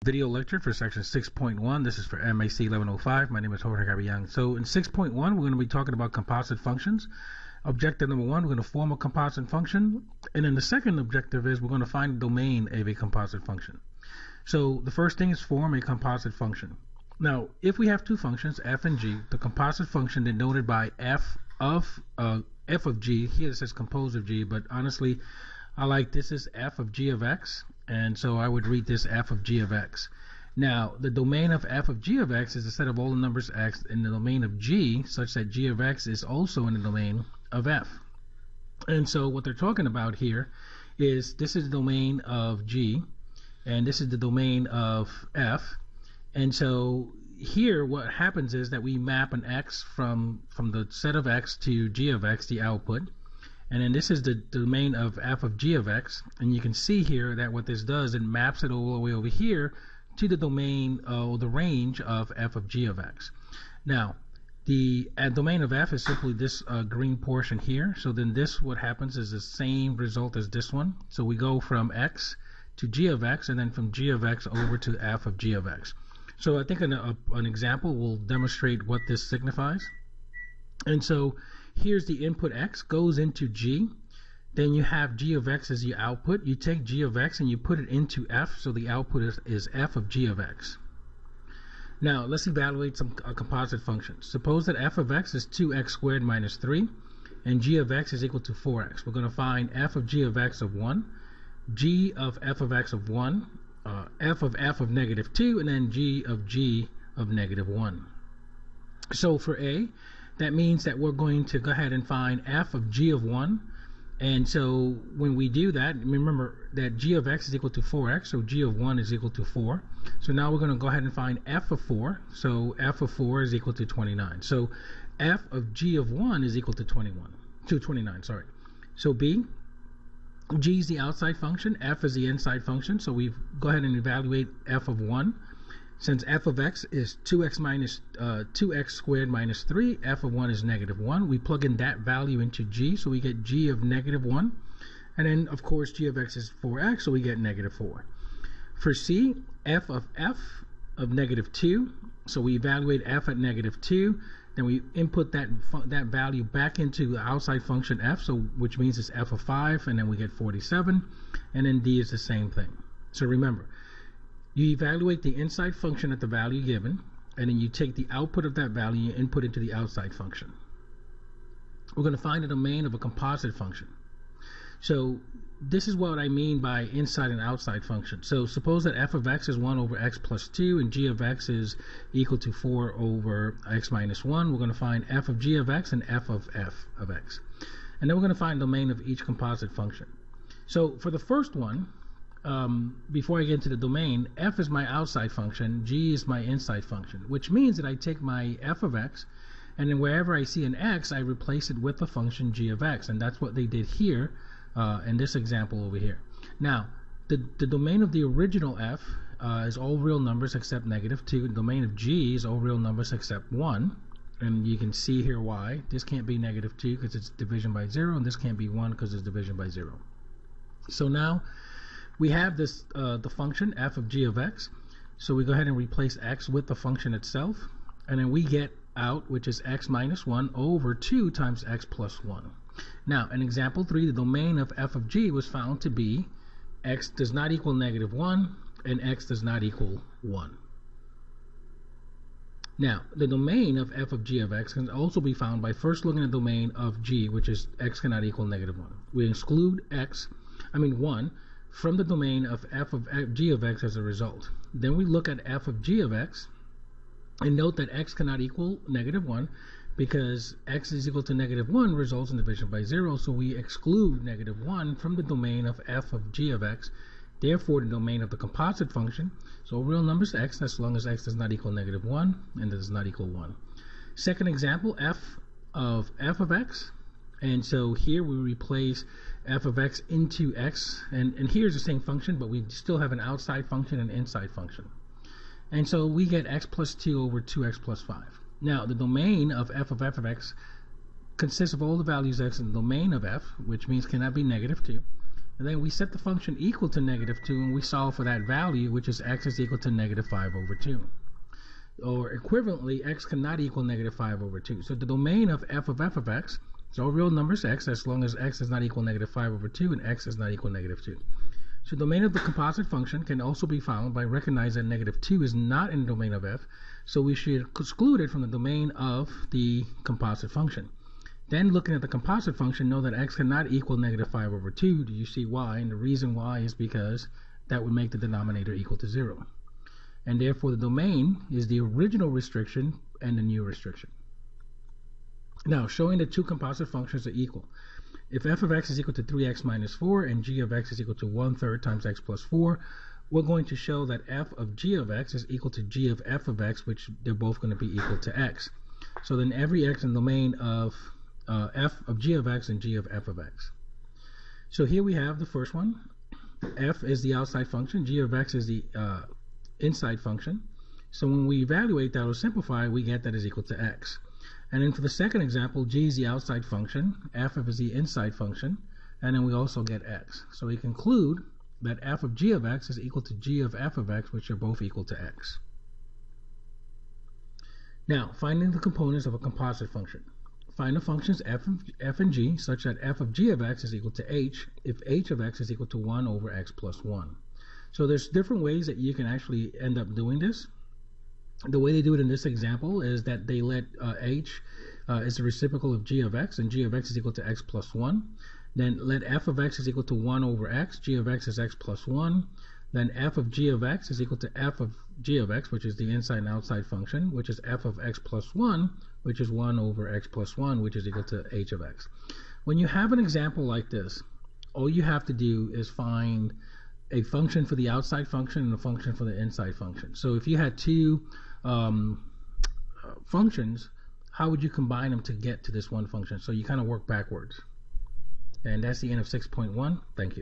Video lecture for section 6.1. This is for MAC 1105. My name is Jorge Gavillan. So in 6.1, we're going to be talking about composite functions. Objective number one, we're going to form a composite function. And then the second objective is we're going to find the domain of a composite function. So the first thing is form a composite function. Now, if we have two functions, f and g, the composite function denoted by f of g, here it says compose of g, but honestly, I like this is f of g of x, and so I would read this f of g of x. Now, the domain of f of g of x is a set of all the numbers x in the domain of g, such that g of x is also in the domain of f. And so what they're talking about here is this is the domain of g, and this is the domain of f. And so here what happens is that we map an x from the set of x to g of x, the output. And then this is the domain of f of g of x, and you can see here that what this does, it maps it all the way over here to the domain or the range of f of g of x. Now, the domain of f is simply this green portion here. So then this, what happens is the same result as this one. So we go from x to g of x, and then from g of x over to f of g of x. So I think an example will demonstrate what this signifies. And so here's the input x goes into g, then you have g of x as your output. You take g of x and you put it into f, so the output is f of g of x. Now let's evaluate some composite functions. Suppose that f of x is 2x squared minus 3 and g of x is equal to 4x. We're going to find f of g of x of 1, g of f of x of 1, f of negative 2, and then g of negative 1. So for a, that means that we're going to go ahead and find f of g of 1. And so when we do that, remember that g of x is equal to 4x, so g of 1 is equal to 4. So now we're going to go ahead and find f of 4. So f of 4 is equal to 29. So f of g of 1 is equal to 29, sorry. So b, g is the outside function, f is the inside function. So we go ahead and evaluate f of 1. Since f of x is 2x squared minus 3, f of 1 is negative 1. We plug in that value into g, so we get g of negative 1. And then, of course, g of x is 4x, so we get negative 4. For c, f of negative 2. So we evaluate f at negative 2. Then we input that value back into the outside function f, so which means it's f of 5, and then we get 47. And then d is the same thing. So remember, you evaluate the inside function at the value given, and then you take the output of that value and input into the outside function. We're going to find the domain of a composite function. So this is what I mean by inside and outside function. So suppose that f of x is 1 over x plus 2 and g of x is equal to 4 over x minus 1. We're going to find f of g of x and f of x. And then we're going to find the domain of each composite function. So for the first one, before I get into the domain, f is my outside function, g is my inside function, which means that I take my f of x, and then wherever I see an x, I replace it with the function g of x, and that's what they did here in this example over here. Now, the domain of the original f is all real numbers except negative 2. The domain of g is all real numbers except 1, and you can see here why. This can't be negative 2 because it's division by 0, and this can't be 1 because it's division by 0. So now we have this the function f of g of x, so we go ahead and replace x with the function itself, and then we get out, which is x minus 1 over 2 times x plus 1. Now in example 3, the domain of f of g was found to be x does not equal negative 1 and x does not equal 1. Now the domain of f of g of x can also be found by first looking at the domain of g, which is x cannot equal negative 1. We exclude 1 from the domain of f of g of x as a result. Then we look at f of g of x and note that x cannot equal negative 1 because x is equal to negative 1 results in division by 0, so we exclude negative 1 from the domain of f of g of x. Therefore, the domain of the composite function, so real numbers x as long as x does not equal negative 1 and does not equal 1. Second example, f of x. And so here we replace f of x into x, and here's the same function, but we still have an outside function and inside function. And so we get x plus 2 over 2x plus 5. Now the domain of f of x consists of all the values x in the domain of f, which means cannot be negative 2, And then we set the function equal to negative 2, and we solve for that value, which is x is equal to negative 5 over 2. Or equivalently, x cannot equal negative 5 over 2. So the domain of f of x, it's all real numbers x, as long as x does not equal negative 5 over 2 and x does not equal negative 2. So the domain of the composite function can also be found by recognizing that negative 2 is not in the domain of f, so we should exclude it from the domain of the composite function. Then looking at the composite function, know that x cannot equal negative 5 over 2. Do you see why? And the reason why is because that would make the denominator equal to 0. And therefore the domain is the original restriction and the new restriction. Now, showing that two composite functions are equal. If f of x is equal to 3x minus 4 and g of x is equal to 1/3 times x plus 4, we're going to show that f of g of x is equal to g of f of x, which they're both going to be equal to x. So then every x in the domain of f of g of x and g of f of x. So here we have the first one. F is the outside function, g of x is the inside function. So when we evaluate that or simplify, we get that is equal to x. And then for the second example, g is the outside function, f is the inside function, and then we also get x. So we conclude that f of g of x is equal to g of f of x, which are both equal to x. Now, finding the components of a composite function. Find the functions f and g such that f of g of x is equal to h if h of x is equal to 1 over x plus 1. So there's different ways that you can actually end up doing this. The way they do it in this example is that they let h is the reciprocal of g of x, and g of x is equal to x plus 1. Then let f of x is equal to 1 over x, g of x is x plus 1. Then f of g of x is equal to f of g of x, which is the inside and outside function, which is f of x plus 1, which is 1 over x plus 1, which is equal to h of x. When you have an example like this, all you have to do is find a function for the outside function and a function for the inside function. So if you had two functions, how would you combine them to get to this one function? So you kind of work backwards. And that's the end of 6.1. Thank you.